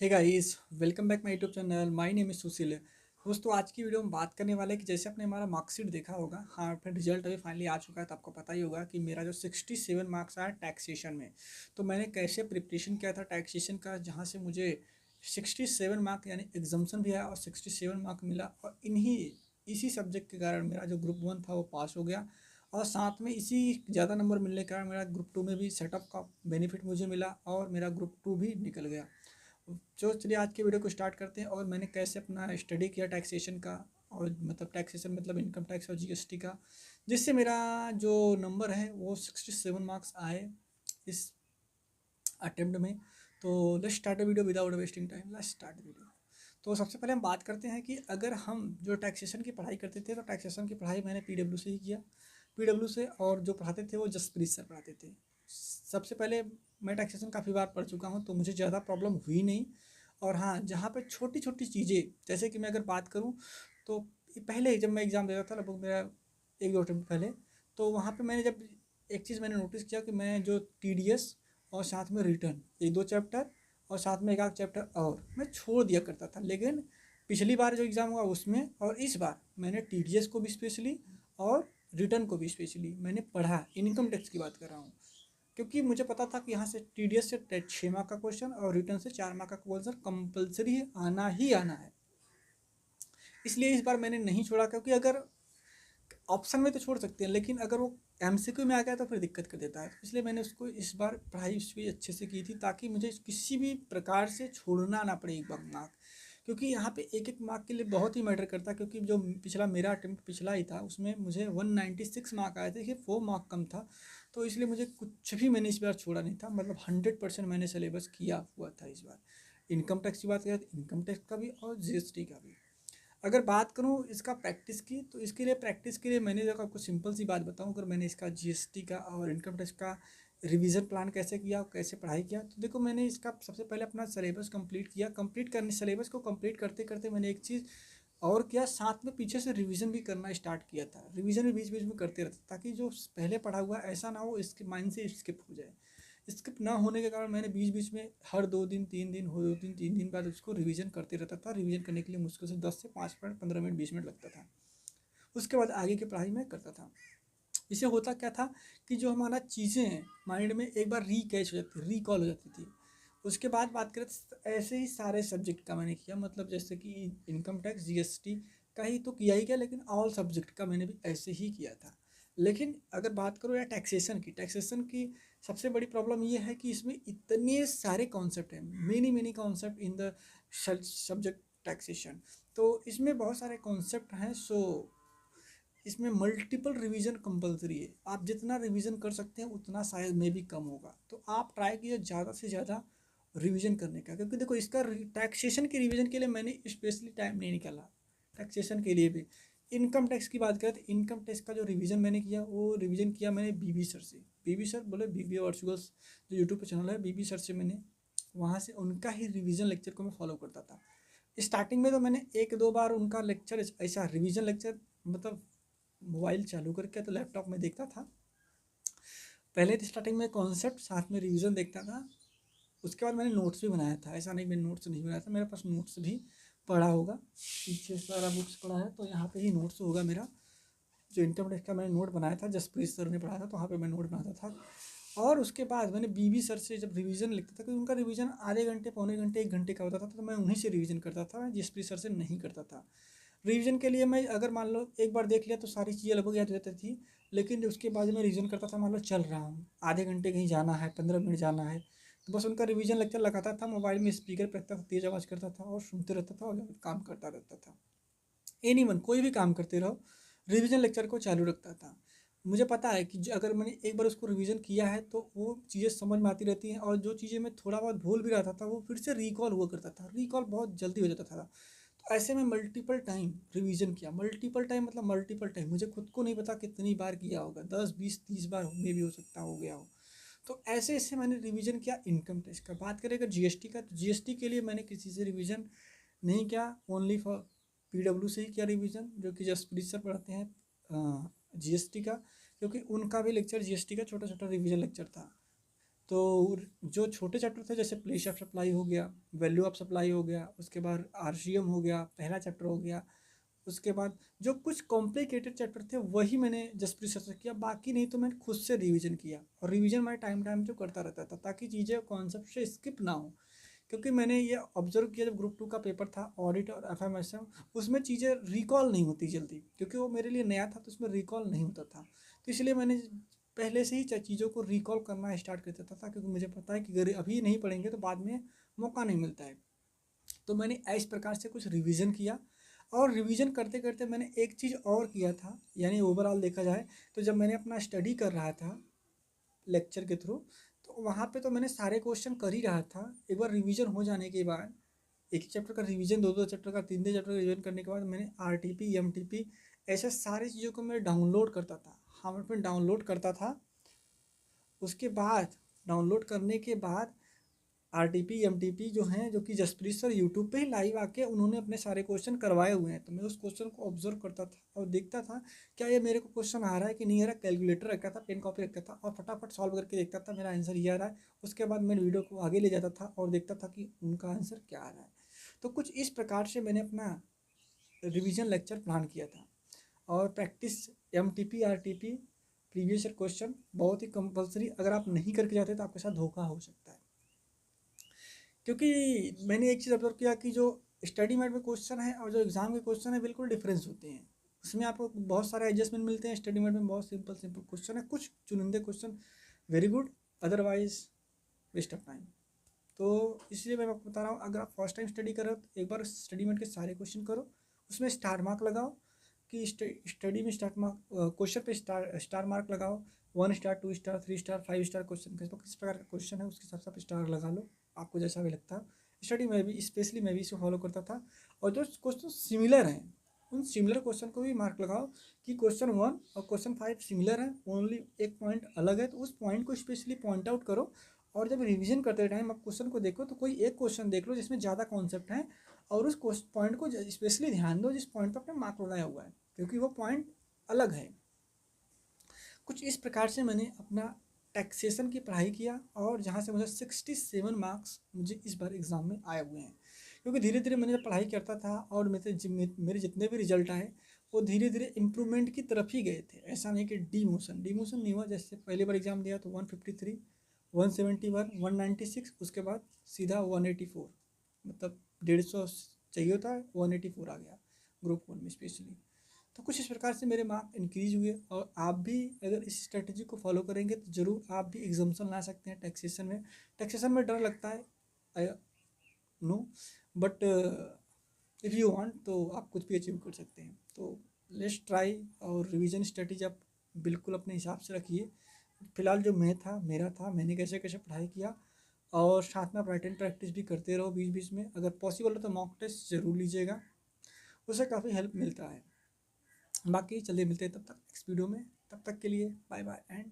Hey guys, welcome back my YouTube channel. My name is Sushil. दोस्तों, आज की video में बात करने वाले हैं कि जैसे आपने हमारा मार्कशीट देखा होगा। हाँ, फिर रिजल्ट अभी फाइनली आ चुका है, तो आपको पता ही होगा कि मेरा जो 67 मार्क्स आया टैक्सेशन में। तो मैंने कैसे प्रिपरेशन किया था टैक्सेशन का, जहाँ से मुझे 67 मार्क यानी एग्जाम्सन भी आया और 67 मार्क मिला। और इसी सब्जेक्ट के कारण मेरा जो ग्रुप 1 था वो पास हो गया। और साथ में इसी ज़्यादा नंबर मिलने के कारण मेरा ग्रुप 2 में भी सेटअप का बेनिफिट मुझे मिला और मेरा ग्रुप 2 भी निकल गया। जो चलिए आज की वीडियो को स्टार्ट करते हैं और मैंने कैसे अपना स्टडी किया टैक्सेशन का। और मतलब टैक्सेशन मतलब इनकम टैक्स और जीएसटी का, जिससे मेरा जो नंबर है वो 67 मार्क्स आए इस अटेम्प्ट में। तो let's start video without wasting time. Let's start video. तो सबसे पहले हम बात करते हैं कि अगर हम जो टैक्सेशन की पढ़ाई करते थे, तो टैक्सेशन की पढ़ाई मैंने पीडब्ल्यू से ही किया। पीडब्ल्यू से, और जो पढ़ाते थे वो जसप्रीत सर पढ़ाते थे। सबसे पहले मैं टैक्सेशन काफ़ी बार पढ़ चुका हूँ, तो मुझे ज़्यादा प्रॉब्लम हुई नहीं। और हाँ, जहाँ पे छोटी छोटी चीज़ें, जैसे कि मैं अगर बात करूँ तो पहले जब मैं एग्ज़ाम देता था, लगभग मेरा एक दो अटेम्प्ट पहले, तो वहाँ पे मैंने जब एक चीज़ मैंने नोटिस किया कि मैं जो टीडीएस और साथ में रिटर्न एक दो चैप्टर और साथ में एक आध चैप्टर और मैं छोड़ दिया करता था। लेकिन पिछली बार जो एग्ज़ाम हुआ उसमें और इस बार मैंने टीडीएस को भी स्पेशली और रिटर्न को भी स्पेशली मैंने पढ़ा। इनकम टैक्स की बात कर रहा हूँ, क्योंकि मुझे पता था कि यहाँ से टीडीएस से 6 मार्क का क्वेश्चन और रिटर्न से 4 मार्क का क्वेश्चन कंपलसरी है, आना ही आना है। इसलिए इस बार मैंने नहीं छोड़ा, क्योंकि अगर ऑप्शन में तो छोड़ सकते हैं, लेकिन अगर वो एमसीक्यू में आ गया तो फिर दिक्कत कर देता है। इसलिए मैंने उसको इस बार पढ़ाई उसकी अच्छे से की थी, ताकि मुझे किसी भी प्रकार से छोड़ना ना पड़े एक बार मार्क। क्योंकि यहाँ पे एक एक मार्क के लिए बहुत ही मैटर करता है। क्योंकि जो पिछला मेरा अटेम्प्ट पिछला ही था, उसमें मुझे 196 मार्क आए थे, कि 4 मार्क कम था। तो इसलिए मुझे कुछ भी मैंने इस बार छोड़ा नहीं था। मतलब 100% मैंने सिलेबस किया हुआ था इस बार। इनकम टैक्स की बात करें तो इनकम टैक्स का भी और जीएसटी का भी। अगर बात करूँ इसका प्रैक्टिस की, तो इसके लिए प्रैक्टिस के लिए मैंने अगर आपको सिंपल सी बात बताऊँ, अगर मैंने इसका जीएसटी का और इनकम टैक्स का रिवीजन प्लान कैसे किया और कैसे पढ़ाई किया, तो देखो मैंने इसका सबसे पहले अपना सिलेबस कंप्लीट किया। कंप्लीट करने सिलेबस को कंप्लीट करते करते मैंने एक चीज़ और किया, साथ में पीछे से रिवीजन भी करना स्टार्ट किया था। रिवीजन भी बीच बीच में करते रहता, ताकि जो पहले पढ़ा हुआ ऐसा ना हो इसके माइंड से स्किप हो जाए। स्किप ना होने के कारण मैंने बीच बीच में हर 2 दिन 3 दिन हो 2 दिन 3 दिन बाद उसको रिवीजन करते रहता था। रिवीजन करने के लिए मुश्किल से 10 से 5 मिनट 15 मिनट 20 मिनट लगता था। उसके बाद आगे की पढ़ाई मैं करता था। इससे होता क्या था कि जो हमारा चीज़ें हैं माइंड में एक बार रीकैच हो जाती, रिकॉल हो जाती थी। उसके बाद बात करें तो ऐसे ही सारे सब्जेक्ट का मैंने किया। मतलब जैसे कि इनकम टैक्स जीएसटी का ही तो किया ही किया, लेकिन ऑल सब्जेक्ट का मैंने भी ऐसे ही किया था। लेकिन अगर बात करो या टैक्सेशन की सबसे बड़ी प्रॉब्लम ये है कि इसमें इतने सारे कॉन्सेप्ट हैं, many many concept in the subject taxation. तो इसमें बहुत सारे कॉन्सेप्ट हैं। सो इसमें मल्टीपल रिवीजन कंपलसरी है। आप जितना रिवीजन कर सकते हैं उतना शायद में भी कम होगा। तो आप ट्राई कीजिए ज़्यादा से ज़्यादा रिवीजन करने का, क्योंकि देखो इसका टैक्सेशन के रिवीजन के लिए मैंने स्पेशली टाइम नहीं निकाला। टैक्सेशन के लिए भी इनकम टैक्स की बात करें तो इनकम टैक्स का जो रिवीजन मैंने किया, वो रिवीजन किया मैंने बीबी सर से। बीबी सर बोले, बीबी वर्चुअल्स जो यूट्यूब पर चैनल है, बीबी सर से मैंने वहाँ से उनका ही रिवीजन लेक्चर को मैं फॉलो करता था। स्टार्टिंग में तो मैंने एक दो बार उनका लेक्चर, ऐसा रिवीजन लेक्चर, मतलब मोबाइल चालू करके तो लैपटॉप में देखता था। पहले तो स्टार्टिंग में कॉन्सेप्ट साथ में रिवीजन देखता था। उसके बाद मैंने नोट्स भी बनाया था। ऐसा नहीं मैंने नोट्स नहीं बनाया था, मेरे पास नोट्स भी पढ़ा होगा। पीछे सारा बुक्स पढ़ा है, तो यहाँ पे ही नोट्स होगा मेरा। जो इनकम टैक्स का मैंने नोट बनाया था, जसप्रीत सर ने पढ़ाया था, तो वहाँ पे मैं नोट बनाता था। और उसके बाद मैंने बीबी सर से जब रिवीजन लिखता था, क्योंकि उनका रिवीजन आधे घंटे पौने घंटे 1 घंटे का होता था, तो मैं उन्हीं से रिवीजन करता था, मैं जसप्रीत सर से नहीं करता था। रिवीजन के लिए मैं अगर मान लो एक बार देख लिया तो सारी चीज़ें लगभग याद रहती थी। लेकिन उसके बाद मैं रिवीजन करता था, मान लो चल रहा हूँ, आधे घंटे कहीं जाना है, 15 मिनट जाना है, तो बस उनका रिवीजन लेक्चर लगाता था, मोबाइल में स्पीकर पे रखता था, तेज़ आवाज़ करता था और सुनते रहता था और काम करता रहता था। एनीवन कोई भी काम करते रहो, रिवीजन लेक्चर को चालू रखता था। मुझे पता है कि अगर मैंने एक बार उसको रिवीजन किया है तो वो चीज़ें समझ में आती रहती हैं, और जो चीज़ें मैं थोड़ा बहुत भूल भी रहा था वो फिर से रिकॉल हुआ करता था, रिकॉल बहुत जल्दी हो जाता था। तो ऐसे में मल्टीपल टाइम रिवीजन किया। मल्टीपल टाइम मतलब मल्टीपल टाइम, मुझे खुद को नहीं पता कितनी बार किया होगा, 10 20 30 बार में भी हो सकता हो गया हो। तो ऐसे ऐसे मैंने रिवीजन किया। इनकम टैक्स का बात करें अगर जीएसटी का, तो जीएसटी के लिए मैंने किसी से रिवीजन नहीं किया, ओनली फॉर पीडब्ल्यू से ही किया रिवीजन, जो कि जसप्रीत सर पढ़ाते हैं जीएसटी का। क्योंकि उनका भी लेक्चर जीएसटी का छोटा छोटा रिवीजन लेक्चर था। तो जो छोटे चैप्टर थे जैसे प्लेस ऑफ सप्लाई हो गया, वैल्यू ऑफ सप्लाई हो गया, उसके बाद आरसीएम हो गया, पहला चैप्टर हो गया। उसके बाद जो कुछ कॉम्प्लिकेटेड चैप्टर थे वही मैंने जसप्रीत सर से किया, बाकी नहीं तो मैंने खुद से रिवीजन किया। और रिवीजन मैं टाइम टाइम जो करता रहता था ताकि चीज़ें कॉन्सेप्ट से स्किप ना हो। क्योंकि मैंने ये ऑब्जर्व किया जब ग्रुप 2 का पेपर था ऑडिट और एफएमएसएम, उसमें चीज़ें रिकॉल नहीं होती जल्दी, क्योंकि वो मेरे लिए नया था तो उसमें रिकॉल नहीं होता था। तो इसलिए मैंने पहले से ही चीज़ों को रिकॉल करना स्टार्ट कर देता था, क्योंकि मुझे पता है कि अगर अभी नहीं पढ़ेंगे तो बाद में मौका नहीं मिलता है। तो मैंने इस प्रकार से कुछ रिवीजन किया। और रिवीजन करते करते मैंने एक चीज़ और किया था, यानी ओवरऑल देखा जाए तो जब मैंने अपना स्टडी कर रहा था लेक्चर के थ्रू, तो वहाँ पे तो मैंने सारे क्वेश्चन कर ही रहा था। एक बार रिवीजन हो जाने के बाद, एक ही चैप्टर का रिवीजन, दो दो चैप्टर का, तीन तीन चैप्टर का रिवीजन करने के बाद मैंने आरटीपी एमटीपी ऐसे सारी चीज़ों को मैं डाउनलोड करता था, हाँ मैं अपने डाउनलोड करता था। उसके बाद डाउनलोड करने के बाद आरटीपी एमटीपी जो हैं, जो कि जसप्रीत सर यूट्यूब पे ही लाइव आके उन्होंने अपने सारे क्वेश्चन करवाए हुए हैं, तो मैं उस क्वेश्चन को ऑब्जर्व करता था और देखता था क्या ये मेरे को क्वेश्चन आ रहा है कि नहीं आ रहा। कैलकुलेटर रखा था, पेन कॉपी रखा था और फटाफट सॉल्व करके देखता था मेरा आंसर ये आ रहा है। उसके बाद मैं वीडियो को आगे ले जाता था और देखता था कि उनका आंसर क्या आ रहा है। तो कुछ इस प्रकार से मैंने अपना रिविजन लेक्चर प्लान किया था। और practice MTP RTP previous year question बहुत ही कंपलसरी, अगर आप नहीं करके जाते तो आपके साथ धोखा हो सकता है। क्योंकि मैंने एक चीज़ ऑब्जर्व किया कि जो स्टडी मेट में क्वेश्चन है और जो एग्ज़ाम के क्वेश्चन है बिल्कुल डिफरेंस होते हैं। उसमें आपको बहुत सारे एडजस्टमेंट मिलते हैं, स्टडी मेट में बहुत सिंपल सिंपल क्वेश्चन है, कुछ चुनिंदे question very good, otherwise waste of time. तो इसलिए मैं आपको बता रहा हूँ, अगर आप फर्स्ट टाइम स्टडी कर रहे हो तो एक बार स्टडी मेट के सारे क्वेश्चन करो, उसमें स्टार मार्क लगाओ कि स्टडी में स्टार मार्क, क्वेश्चन पे स्टार मार्क लगाओ। 1 star 2 star 3 star 5 star question किस प्रकार का क्वेश्चन है उसके हिसाब से आप स्टार लगा लो, आपको जैसा भी लगता है। स्टडी में भी स्पेशली मैं भी इसे फॉलो करता था। और जो क्वेश्चन सिमिलर हैं उन सिमिलर क्वेश्चन को भी मार्क लगाओ कि क्वेश्चन 1 और क्वेश्चन 5 सिमिलर है, ओनली एक पॉइंट अलग है, तो उस पॉइंट को स्पेशली पॉइंट आउट करो। और जब रिवीजन करते टाइम आप क्वेश्चन को देखो तो कोई एक क्वेश्चन देख लो जिसमें ज़्यादा कॉन्सेप्ट है और उस पॉइंट को स्पेशली ध्यान दो जिस पॉइंट पर आपने मार्क लगाया हुआ है, क्योंकि वो पॉइंट अलग है। कुछ इस प्रकार से मैंने अपना टैक्सेशन की पढ़ाई किया और जहाँ से मुझे 67 मार्क्स मुझे इस बार एग्ज़ाम में आए हुए हैं। क्योंकि धीरे धीरे मैंने जब पढ़ाई करता था और मेरे जितने भी रिजल्ट आए वो धीरे धीरे इम्प्रूवमेंट की तरफ ही गए थे। ऐसा नहीं कि डीमोशन नहीं हुआ। जैसे पहली बार एग्ज़ाम दिया तो 153, 171, 196, उसके बाद सीधा 184, मतलब 150 चाहिए था, 184 आ गया ग्रुप 1 में स्पेशली। तो कुछ इस प्रकार से मेरे मार्क इंक्रीज हुए। और आप भी अगर इस स्ट्रेटजी को फॉलो करेंगे तो ज़रूर आप भी एग्जाम्सन ला सकते हैं टैक्सेशन में। टैक्सेशन में डर लगता है, I know, but if you want तो आप कुछ भी अचीव कर सकते हैं। तो लेट्स ट्राई। और रिवीजन स्ट्रेटजी आप बिल्कुल अपने हिसाब से रखिए। फिलहाल जो मैं था मेरा था, मैंने कैसे कैसे पढ़ाई किया। और साथ में आप राइटिंग प्रैक्टिस भी करते रहो बीच बीच में। अगर पॉसिबल हो तो मॉक टेस्ट ज़रूर लीजिएगा, उससे काफ़ी हेल्प मिलता है। बाकी चलिए मिलते हैं तब तक नेक्स्ट वीडियो में, तब तक के लिए बाय बाय एंड